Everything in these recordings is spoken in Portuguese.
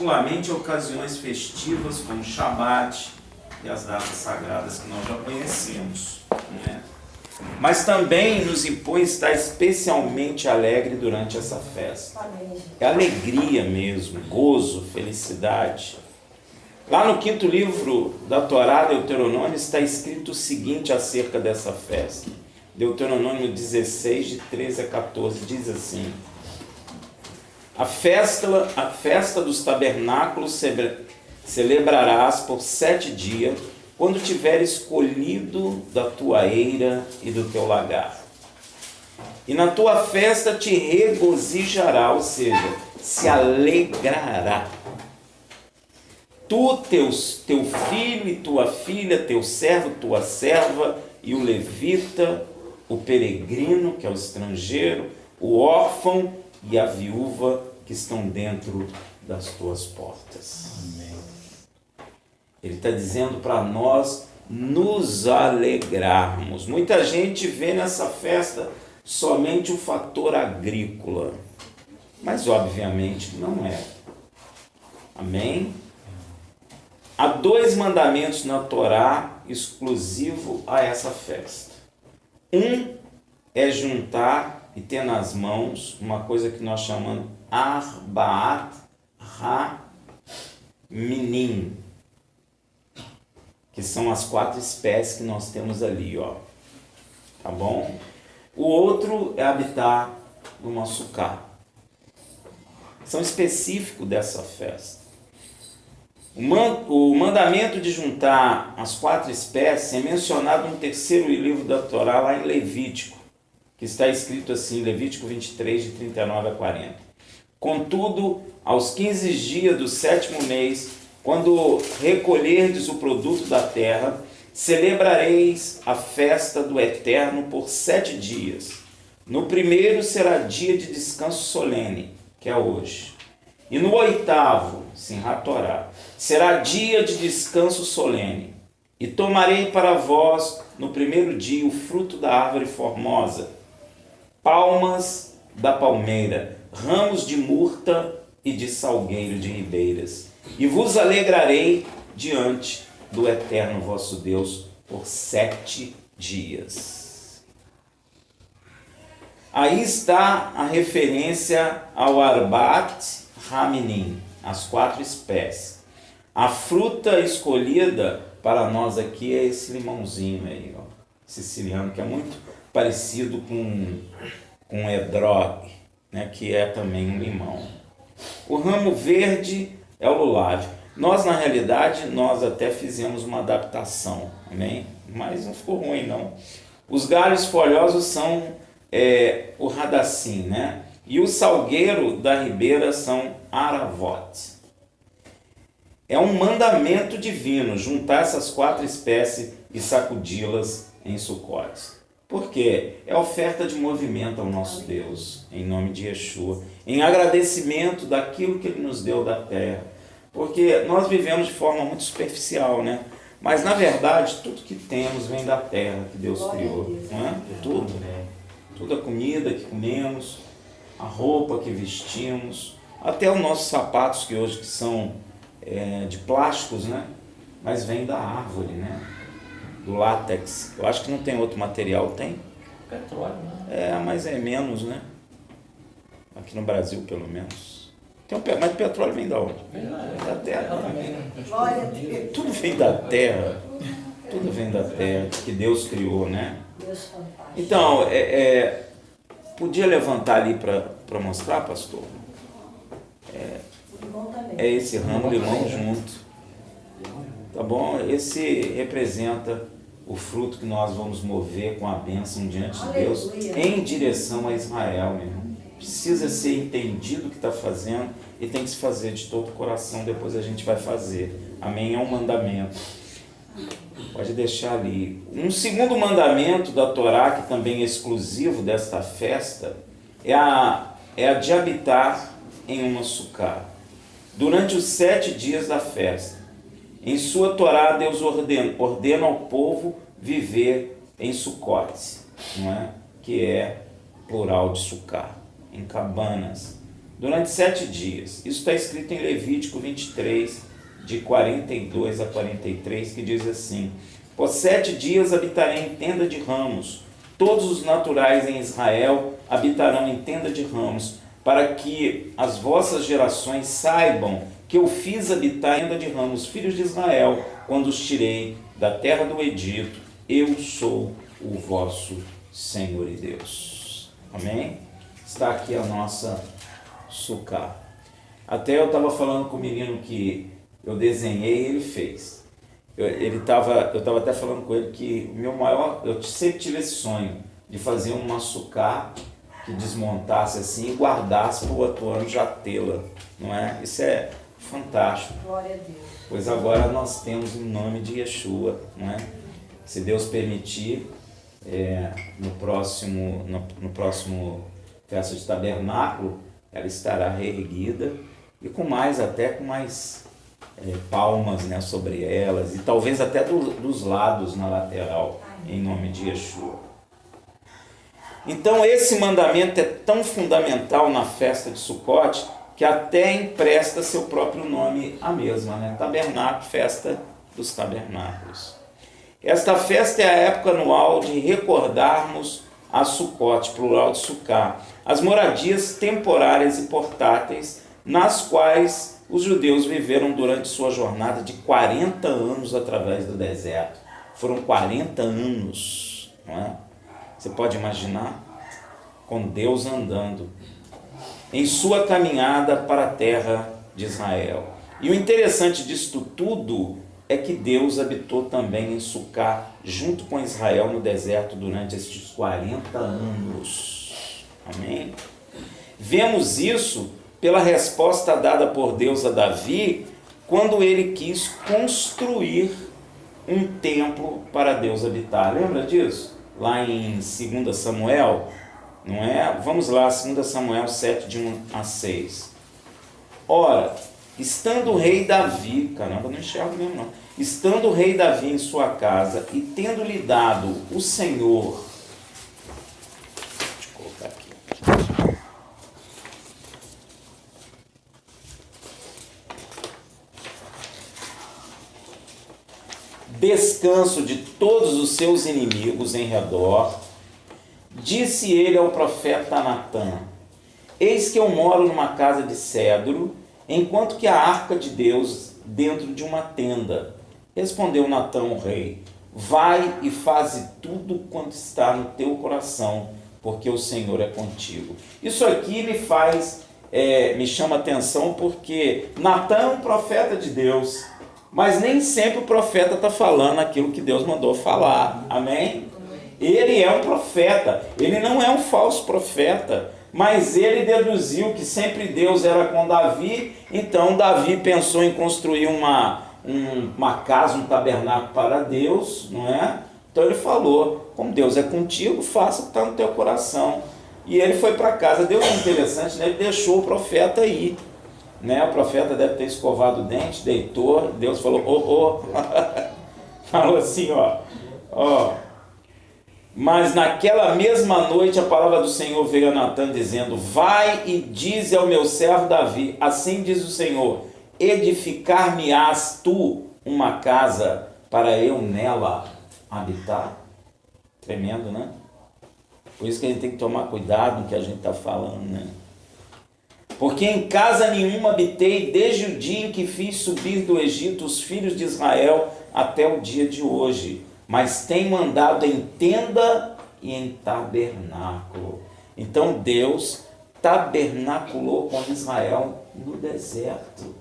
particularmente em ocasiões festivas como Shabat e as datas sagradas que nós já conhecemos, né? Mas também nos impõe estar especialmente alegre durante essa festa. É alegria mesmo, gozo, felicidade. Lá no 5º livro da Torá, Deuteronômio, está escrito o seguinte acerca dessa festa. Deuteronômio 16, de 13 a 14, diz assim: a festa dos tabernáculos celebrarás por 7 dias, quando tiveres colhido da tua eira e do teu lagar. E na tua festa te regozijará, ou seja, se alegrará. Tu, teu filho e tua filha, teu servo, tua serva, e o levita, o peregrino, que é o estrangeiro, o órfão e a viúva que estão dentro das tuas portas. Amém. Ele está dizendo para nós nos alegrarmos. Muita gente vê nessa festa somente o fator agrícola, mas obviamente não é. Amém? Há 2 mandamentos na Torá exclusivo a essa festa. Um é juntar e ter nas mãos uma coisa que nós chamamos Arbaat Ha-Minim, que são as 4 espécies que nós temos ali, ó. Tá bom? O outro é habitar no Maçucá. São específicos dessa festa. O mandamento de juntar as 4 espécies é mencionado no 3º livro da Torá, lá em Levítico, que está escrito assim, Levítico 23, de 39 a 40. Contudo, aos 15 dias do 7º mês, quando recolherdes o produto da terra, celebrareis a festa do Eterno por 7 dias. No primeiro será dia de descanso solene, que é hoje. E no 8º, Simhat Torá, será dia de descanso solene. E tomarei para vós no primeiro dia o fruto da árvore formosa, palmas da palmeira, ramos de murta e de salgueiro de ribeiras. E vos alegrarei diante do Eterno vosso Deus por 7 dias. Aí está a referência ao Arbat Haminim, as 4 espécies. A fruta escolhida para nós aqui é esse limãozinho aí, ó, siciliano, que é muito parecido com edrog, né, que é também um limão. O ramo verde é o lulávio. Nós, na realidade, nós até fizemos uma adaptação, amém? Mas não ficou ruim, não. Os galhos folhosos são o radassim, né? E o salgueiro da ribeira são aravot. É um mandamento divino juntar essas 4 espécies e sacudi-las em Sucotes. Por quê? É oferta de movimento ao nosso Deus, em nome de Yeshua, em agradecimento daquilo que Ele nos deu da terra. Porque nós vivemos de forma muito superficial, né? Mas, na verdade, tudo que temos vem da terra que Deus criou. Não é? Tudo. Tudo a comida que comemos, a roupa que vestimos, até os nossos sapatos que hoje são de plásticos, né? Mas vem da árvore, né? Do látex. Eu acho que não tem outro material, tem? Petróleo, né? Mas é menos, né? Aqui no Brasil, pelo menos. Mas petróleo vem da onde? Vem da terra também. Tudo vem da terra. Tudo vem da terra que Deus criou, né? Então, podia levantar ali para mostrar, pastor? É esse ramo limão junto. Tá bom? Esse representa o fruto que nós vamos mover com a bênção diante de Deus em direção a Israel, meu irmão. Precisa ser entendido o que está fazendo e tem que se fazer de todo o coração, depois a gente vai fazer. Amém? É um mandamento. Pode deixar ali. Um segundo mandamento da Torá, que também é exclusivo desta festa, é a de habitar em uma sucá. Durante os 7 dias da festa, em sua Torá, Deus ordena ao povo viver em Sucotes, não é? Que é plural de sucá, em cabanas. durante 7 dias. Isso está escrito em Levítico 23, de 42 a 43, que diz assim: por 7 dias habitarei em tenda de ramos, todos os naturais em Israel habitarão em tenda de ramos, para que as vossas gerações saibam que eu fiz habitar em tenda de ramos filhos de Israel, quando os tirei da terra do Egito. Eu sou o vosso Senhor e Deus. Amém? Está aqui a nossa sucá. Até eu estava falando com o menino que eu desenhei e ele fez. Eu estava até falando com ele que eu sempre tive esse sonho de fazer uma sucá que desmontasse assim e guardasse para o outro ano já tê-la, não é? Isso é fantástico. Glória a Deus. Pois agora nós temos o nome de Yeshua, não é? Se Deus permitir, no próximo festa de tabernáculo, ela estará reerguida e com mais palmas, né, sobre elas, e talvez até dos lados na lateral, em nome de Yeshua. Então esse mandamento é tão fundamental na festa de Sucote que até empresta seu próprio nome à mesma, né? Tabernáculo, festa dos tabernáculos. Esta festa é a época anual de recordarmos a Sucote, plural de Sucá, as moradias temporárias e portáteis nas quais os judeus viveram durante sua jornada de 40 anos através do deserto. Foram 40 anos, não é? Você pode imaginar? Com Deus andando em sua caminhada para a terra de Israel. E o interessante disto tudo é que Deus habitou também em Sucá, junto com Israel no deserto durante estes 40 anos. Amém? Vemos isso pela resposta dada por Deus a Davi, quando ele quis construir um templo para Deus habitar. Lembra disso? Lá em 2 Samuel, não é? Vamos lá, 2 Samuel 7, de 1 a 6. Ora, estando o rei Davi, caramba, não enxergo mesmo não, estando o rei Davi em sua casa e tendo-lhe dado o Senhor, deixa eu colocar aqui, descanso de todos os seus inimigos em redor, disse ele ao profeta Natã: eis que eu moro numa casa de cedro, enquanto que a arca de Deus dentro de uma tenda. Respondeu Natã ao rei: vai e faze tudo quanto está no teu coração, porque o Senhor é contigo. Isso aqui me chama atenção, porque Natã é um profeta de Deus, mas nem sempre o profeta está falando aquilo que Deus mandou falar. Amém? Ele é um profeta, ele não é um falso profeta, mas ele deduziu que sempre Deus era com Davi, então Davi pensou em construir uma casa, um tabernáculo para Deus, não é? Então ele falou: como Deus é contigo, faça o que está no teu coração. E ele foi para casa. Deus é interessante, né? Ele deixou o profeta ir, né? O profeta deve ter escovado o dente, deitou, Deus falou: falou assim, ó. Mas naquela mesma noite a palavra do Senhor veio a Natã dizendo: vai e dize ao meu servo Davi, assim diz o Senhor, edificar-me-ás tu uma casa para eu nela habitar. Tremendo, né? Por isso que a gente tem que tomar cuidado no que a gente está falando, né? Porque em casa nenhuma habitei desde o dia em que fiz subir do Egito os filhos de Israel até o dia de hoje, mas tem mandado em tenda e em tabernáculo. Então Deus tabernaculou com Israel no deserto,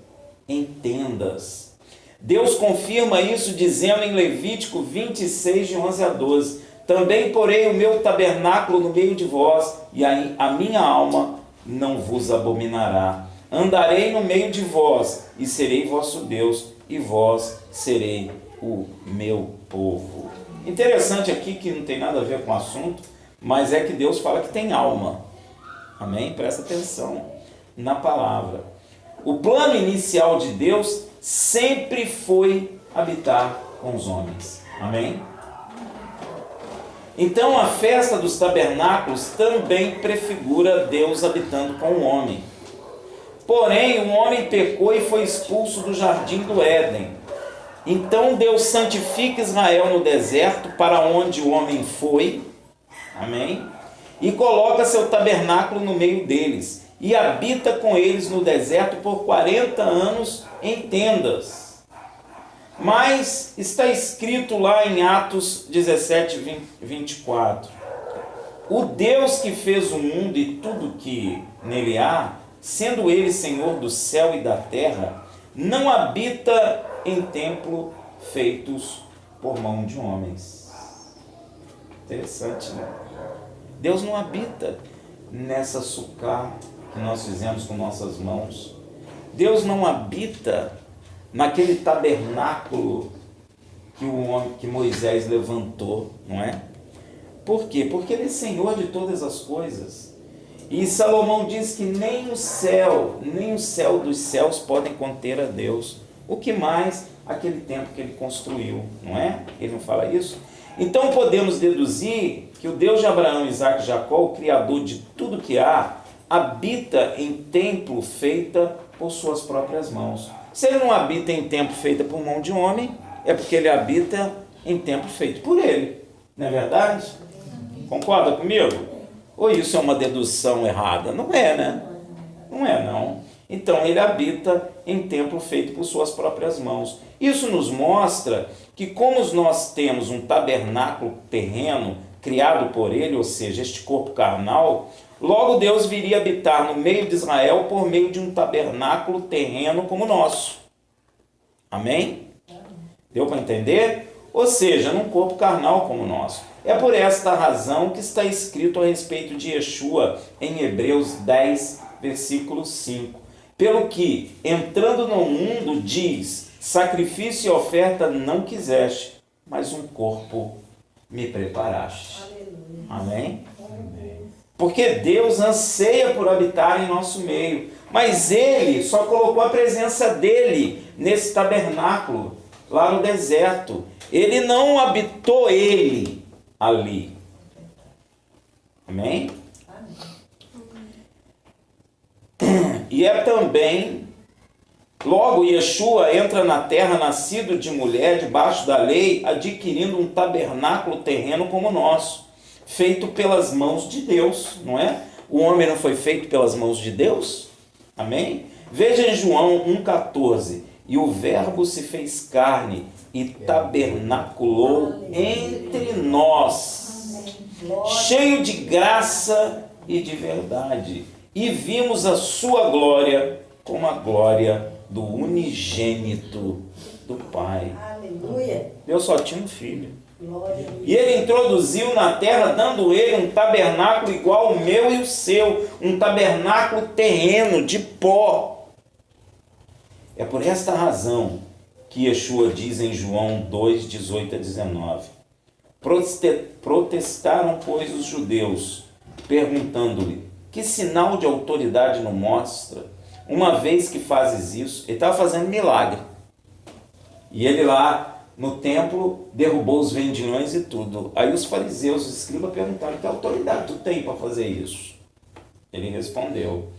em tendas. Deus confirma isso dizendo em Levítico 26, de 11 a 12: também porei o meu tabernáculo no meio de vós, e aí a minha alma não vos abominará. Andarei no meio de vós, e serei vosso Deus, e vós serei o meu povo. Interessante aqui, que não tem nada a ver com o assunto, mas é que Deus fala que tem alma. Amém? Presta atenção na palavra. O plano inicial de Deus sempre foi habitar com os homens. Amém? Então a festa dos tabernáculos também prefigura Deus habitando com o homem. Porém, o homem pecou e foi expulso do jardim do Éden. Então Deus santifica Israel no deserto, para onde o homem foi, amém? E coloca seu tabernáculo no meio deles, e habita com eles no deserto por 40 anos em tendas. Mas está escrito lá em Atos 17, 24, o Deus que fez o mundo e tudo que nele há, sendo ele Senhor do céu e da terra, não habita em templo feitos por mão de homens. Interessante, né? Deus não habita nessa sucá que nós fizemos com nossas mãos. Deus não habita naquele tabernáculo que Moisés levantou, não é? Por quê? Porque ele é Senhor de todas as coisas. E Salomão diz que nem o céu dos céus podem conter a Deus. O que mais aquele templo que ele construiu, não é? Ele não fala isso? Então podemos deduzir que o Deus de Abraão, Isaque e Jacó, o Criador de tudo que há, habita em templo feita por suas próprias mãos. Se ele não habita em templo feito por mão de homem, é porque ele habita em templo feito por ele. Não é verdade? Concorda comigo? Ou isso é uma dedução errada? Não é, né? Não é, não. Então, ele habita em templo feito por suas próprias mãos. Isso nos mostra que, como nós temos um tabernáculo terreno criado por ele, ou seja, este corpo carnal, logo Deus viria habitar no meio de Israel por meio de um tabernáculo terreno como o nosso. Amém? Deu para entender? Ou seja, num corpo carnal como o nosso. É por esta razão que está escrito a respeito de Yeshua em Hebreus 10, versículo 5. Pelo que, entrando no mundo, diz, sacrifício e oferta não quiseste, mas um corpo me preparaste. Amém? Porque Deus anseia por habitar em nosso meio, mas Ele só colocou a presença dEle nesse tabernáculo, lá no deserto. Ele não habitou Ele ali. Amém? E é também, logo Yeshua entra na terra nascido de mulher, debaixo da lei, adquirindo um tabernáculo terreno como o nosso, feito pelas mãos de Deus, não é? O homem não foi feito pelas mãos de Deus? Amém? Veja em João 1,14, e o verbo se fez carne e tabernaculou entre nós, cheio de graça e de verdade. E vimos a sua glória como a glória do unigênito do Pai. Aleluia. Deus só tinha um filho. E ele introduziu na terra, dando ele um tabernáculo igual ao meu e o seu, um tabernáculo terreno de pó. É por esta razão que Yeshua diz em João 2, 18 a 19: protestaram, pois, os judeus, perguntando-lhe, que sinal de autoridade não mostra, uma vez que fazes isso? Ele estava fazendo milagre. E ele lá no templo derrubou os vendilhões e tudo. Aí os fariseus, os escribas, perguntaram, que autoridade tu tem para fazer isso? Ele respondeu.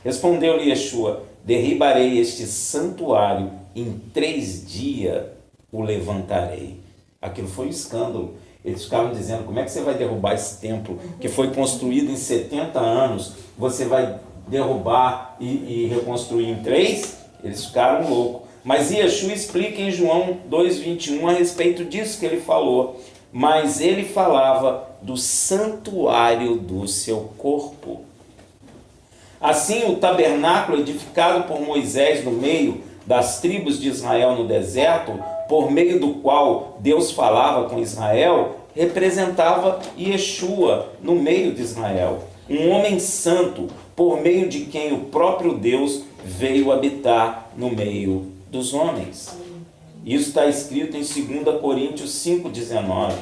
Respondeu-lhe Yeshua, derribarei este santuário, em 3 dias o levantarei. Aquilo foi um escândalo. Eles ficavam dizendo, como é que você vai derrubar esse templo que foi construído em 70 anos? Você vai derrubar e reconstruir em 3? Eles ficaram loucos. Mas Yeshua explica em João 2,21 a respeito disso que ele falou. Mas ele falava do santuário do seu corpo. Assim, o tabernáculo edificado por Moisés no meio das tribos de Israel no deserto, por meio do qual Deus falava com Israel, representava Yeshua no meio de Israel, um homem santo, por meio de quem o próprio Deus veio habitar no meio dos homens. Isso está escrito em 2 Coríntios 5,19.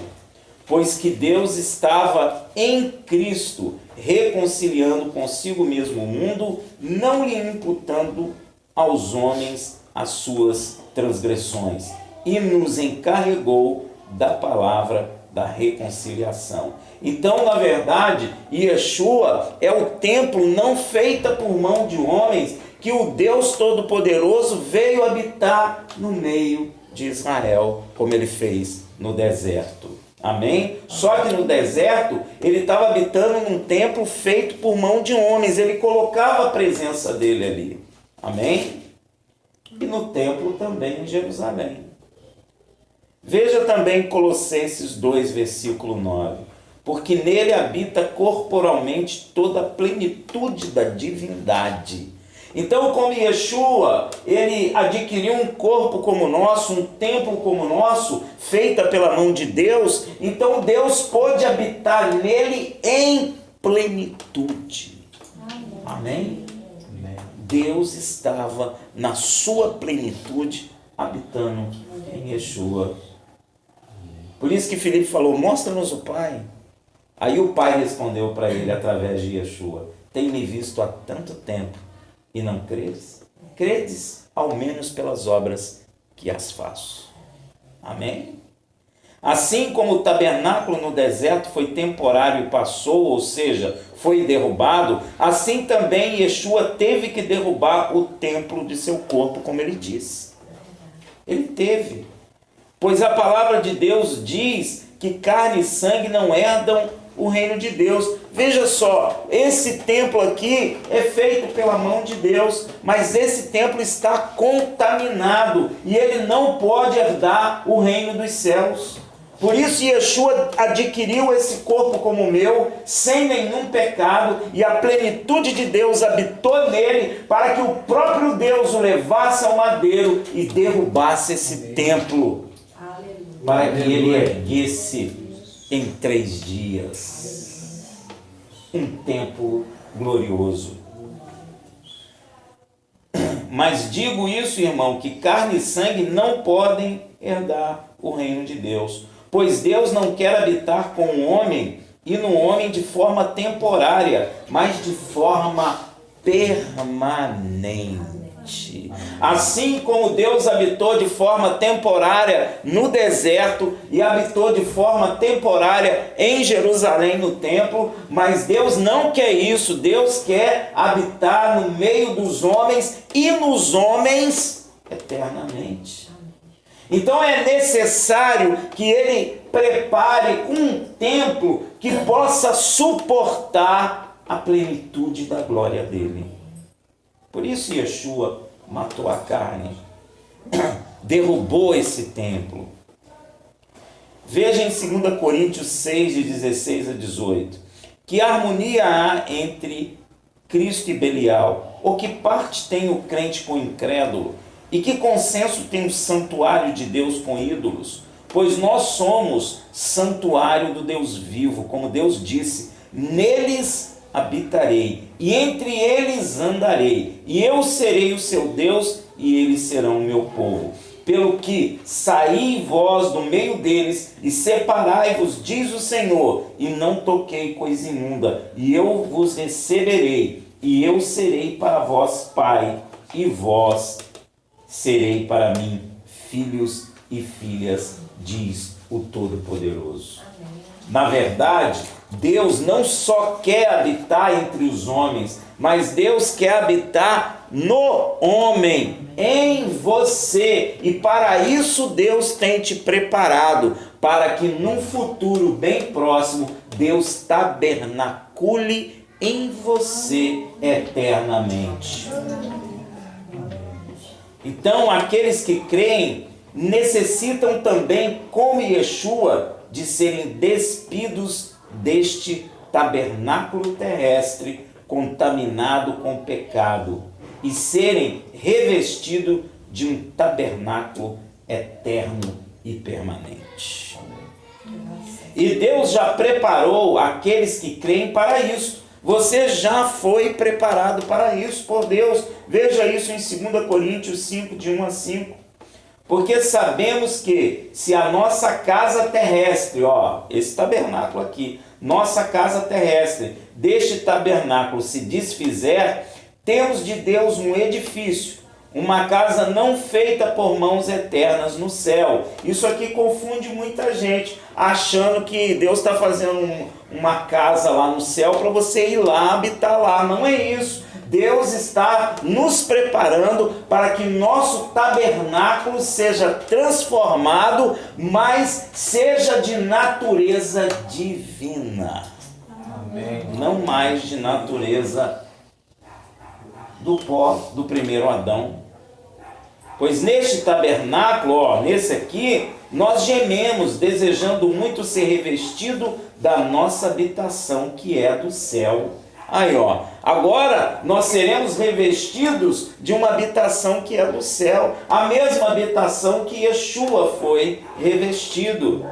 Pois que Deus estava em Cristo, reconciliando consigo mesmo o mundo, não lhe imputando aos homens as suas transgressões, e nos encarregou da palavra da reconciliação. Então, na verdade, Yeshua é o templo não feito por mão de homens, que o Deus Todo-Poderoso veio habitar no meio de Israel, como ele fez no deserto. Amém? Só que no deserto, ele estava habitando num templo feito por mão de homens, ele colocava a presença dele ali. Amém? E no templo também em Jerusalém. Veja também Colossenses 2, versículo 9. Porque nele habita corporalmente toda a plenitude da divindade. Então, como Yeshua, ele adquiriu um corpo como o nosso, um templo como o nosso, feita pela mão de Deus, então Deus pôde habitar nele em plenitude. Amém? Deus estava na sua plenitude, habitando em Yeshua. Por isso que Filipe falou, mostra-nos o Pai. Aí o Pai respondeu para ele através de Yeshua, tem me visto há tanto tempo e não credes? Credes ao menos pelas obras que as faço. Amém? Assim como o tabernáculo no deserto foi temporário e passou, ou seja, foi derrubado, assim também Yeshua teve que derrubar o templo de seu corpo, como ele disse. Ele teve. Pois a palavra de Deus diz que carne e sangue não herdam o reino de Deus. Veja só, esse templo aqui é feito pela mão de Deus, mas esse templo está contaminado e ele não pode herdar o reino dos céus. Por isso Yeshua adquiriu esse corpo como o meu, sem nenhum pecado, e a plenitude de Deus habitou nele, para que o próprio Deus o levasse ao madeiro e derrubasse esse templo, para que ele erguesse em 3 dias um templo glorioso. Mas digo isso, irmão, que carne e sangue não podem herdar o reino de Deus, pois Deus não quer habitar com o homem e no homem de forma temporária, mas de forma permanente. Assim como Deus habitou de forma temporária no deserto e habitou de forma temporária em Jerusalém no templo, mas Deus não quer isso. Deus quer habitar no meio dos homens e nos homens eternamente. Então é necessário que ele prepare um templo que possa suportar a plenitude da glória dele. Por isso Yeshua matou a carne, derrubou esse templo. Veja em 2 Coríntios 6, de 16 a 18, que harmonia há entre Cristo e Belial, ou que parte tem o crente com o incrédulo, e que consenso tem o santuário de Deus com ídolos? Pois nós somos santuário do Deus vivo, como Deus disse, neles habitarei, e entre eles andarei, e eu serei o seu Deus, e eles serão o meu povo. Pelo que saí vós do meio deles, e separai-vos, diz o Senhor, e não toquei coisa imunda, e eu vos receberei, e eu serei para vós pai, e vós serei para mim filhos e filhas, diz o Todo-Poderoso. Na verdade, Deus não só quer habitar entre os homens, mas Deus quer habitar no homem, em você. E para isso Deus tem te preparado, para que num futuro bem próximo, Deus tabernacule em você eternamente. Então, aqueles que creem necessitam também, como Yeshua, de serem despidos deste tabernáculo terrestre contaminado com pecado e serem revestidos de um tabernáculo eterno e permanente. E Deus já preparou aqueles que creem para isso. Você já foi preparado para isso por Deus. Veja isso em 2 Coríntios 5, de 1 a 5. Porque sabemos que se a nossa casa terrestre, esse tabernáculo aqui, nossa casa terrestre, deste tabernáculo se desfizer, temos de Deus um edifício, uma casa não feita por mãos eternas no céu. Isso aqui confunde muita gente, achando que Deus está fazendo uma casa lá no céu para você ir lá habitar lá. Não é isso. Deus está nos preparando para que nosso tabernáculo seja transformado, mas seja de natureza divina. Amém. Não mais de natureza do pó do primeiro Adão. Pois neste tabernáculo, nesse aqui, nós gememos, desejando muito ser revestido da nossa habitação, que é do céu. Aí, agora nós seremos revestidos de uma habitação que é do céu, a mesma habitação que Yeshua foi revestido.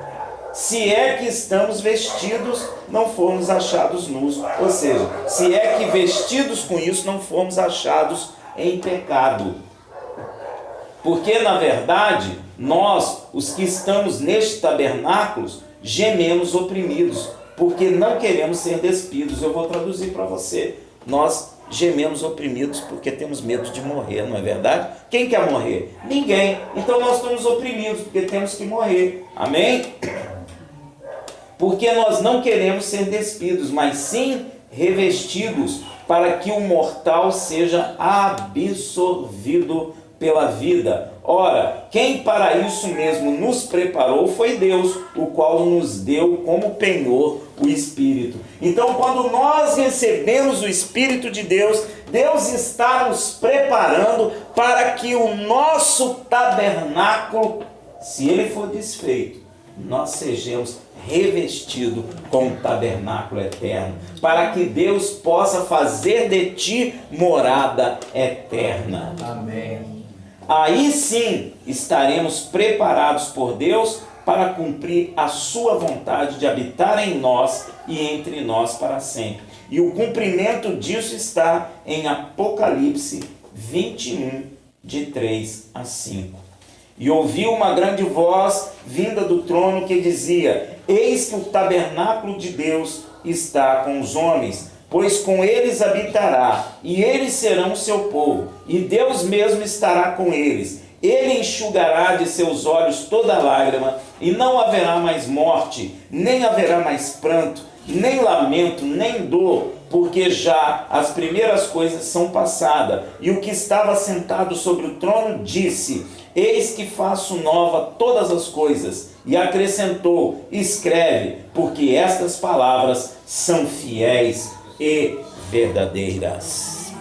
Se é que estamos vestidos, não fomos achados nus. Ou seja, se é que vestidos com isso, não fomos achados em pecado. Porque, na verdade, nós, os que estamos neste tabernáculo, gememos oprimidos, porque não queremos ser despidos. Eu vou traduzir para você. Nós gememos oprimidos porque temos medo de morrer, não é verdade? Quem quer morrer? Ninguém. Então nós estamos oprimidos porque temos que morrer. Amém? Porque nós não queremos ser despidos, mas sim revestidos, para que o mortal seja absorvido pela vida. Ora, quem para isso mesmo nos preparou foi Deus, o qual nos deu como penhor o Espírito. Então, quando nós recebemos o Espírito de Deus, Deus está nos preparando para que o nosso tabernáculo, se ele for desfeito, nós sejamos revestidos com o tabernáculo eterno, para que Deus possa fazer de ti morada eterna. Amém. Aí sim estaremos preparados por Deus para cumprir a sua vontade de habitar em nós e entre nós para sempre. E o cumprimento disso está em Apocalipse 21, de 3 a 5. E ouvi uma grande voz vinda do trono que dizia: eis que o tabernáculo de Deus está com os homens, pois com eles habitará, e eles serão o seu povo, e Deus mesmo estará com eles. Ele enxugará de seus olhos toda lágrima, e não haverá mais morte, nem haverá mais pranto, nem lamento, nem dor, porque já as primeiras coisas são passadas. E o que estava sentado sobre o trono disse: eis que faço nova todas as coisas. E acrescentou: escreve, porque estas palavras são fiéis e verdadeiras.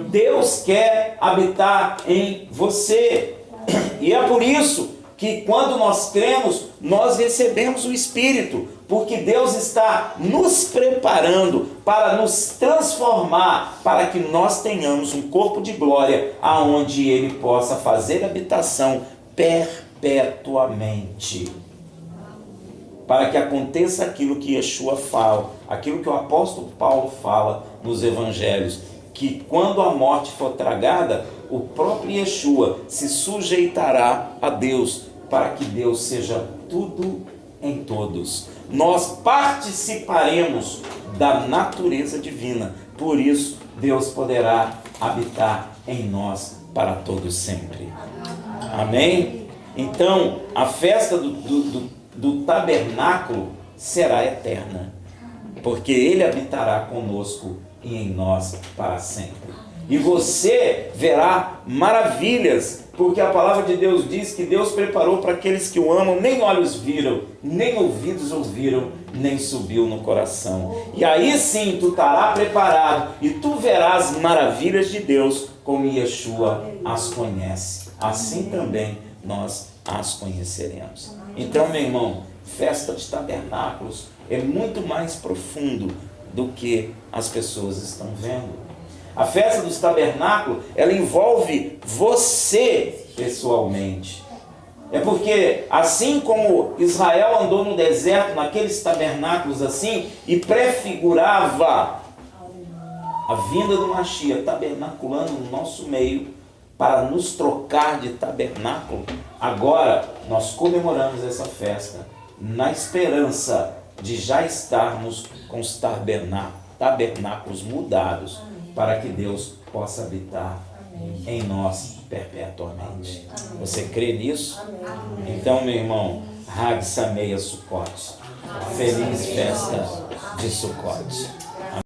Deus quer habitar em você, e é por isso que quando nós cremos, nós recebemos o Espírito, porque Deus está nos preparando para nos transformar, para que nós tenhamos um corpo de glória, aonde Ele possa fazer habitação perpetuamente. Para que aconteça aquilo que Yeshua fala, aquilo que o apóstolo Paulo fala nos evangelhos, que quando a morte for tragada, o próprio Yeshua se sujeitará a Deus, para que Deus seja tudo em todos. Nós participaremos da natureza divina, por isso Deus poderá habitar em nós para todos sempre. Amém? Então, a festa do tabernáculo será eterna, porque Ele habitará conosco e em nós para sempre. E você verá maravilhas, porque a palavra de Deus diz que Deus preparou para aqueles que o amam, nem olhos viram, nem ouvidos ouviram, nem subiu no coração. E aí sim tu estarás preparado e tu verás maravilhas de Deus, como Yeshua as conhece. Assim também nós as conheceremos. Então, meu irmão, festa de tabernáculos é muito mais profundo do que as pessoas estão vendo. A festa dos tabernáculos, ela envolve você pessoalmente. É porque assim como Israel andou no deserto, naqueles tabernáculos assim, e prefigurava a vinda do Mashiach, tabernaculando no nosso meio, para nos trocar de tabernáculo, agora nós comemoramos essa festa, na esperança de já estarmos com os tabernáculos mudados, para que Deus possa habitar em nós perpetuamente. Você crê nisso? Então, meu irmão, Hag Sameia Sukkot. Feliz festa de Sukkot.